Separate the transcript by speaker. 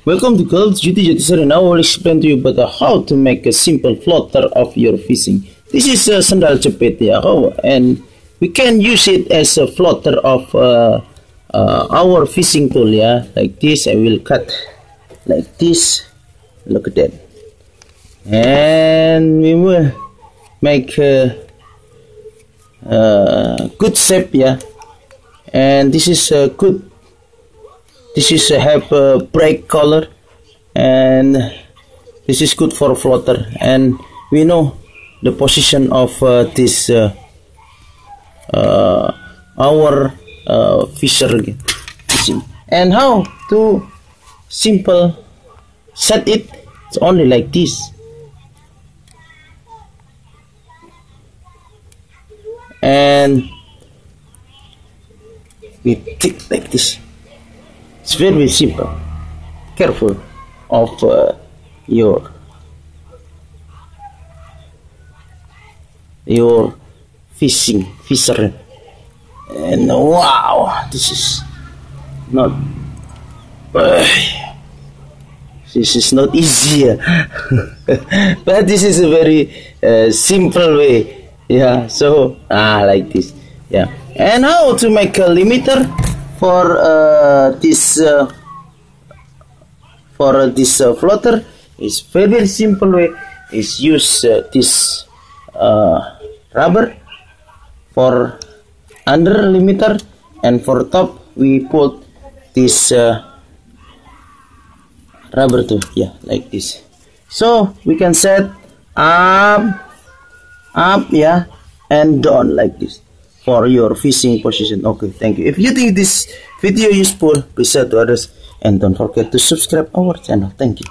Speaker 1: Welcome to CODJ. Now I will explain to you about how to make a simple floater of your fishing. This is a sandal jepit, and we can use it as a floater of our fishing tool, like this. I will cut like this. Look at that, and we will make a good shape, and this is a good. This is have a bright color, and this is good for floater, and we know the position of this our fisher fishing, and how to simple set it. It's only like this, and we take like this. It's very simple. Careful of your fisher, and wow, this is not easy, but this is a very simple way, so like this, and how to make a limiter for this floater is very simple way. Is use this rubber for under limiter, and for top we put this rubber too, like this, so we can set up, and down like this for your fishing position. Okay, thank you. If you think this video useful, please share to others, and don't forget to subscribe our channel. Thank you.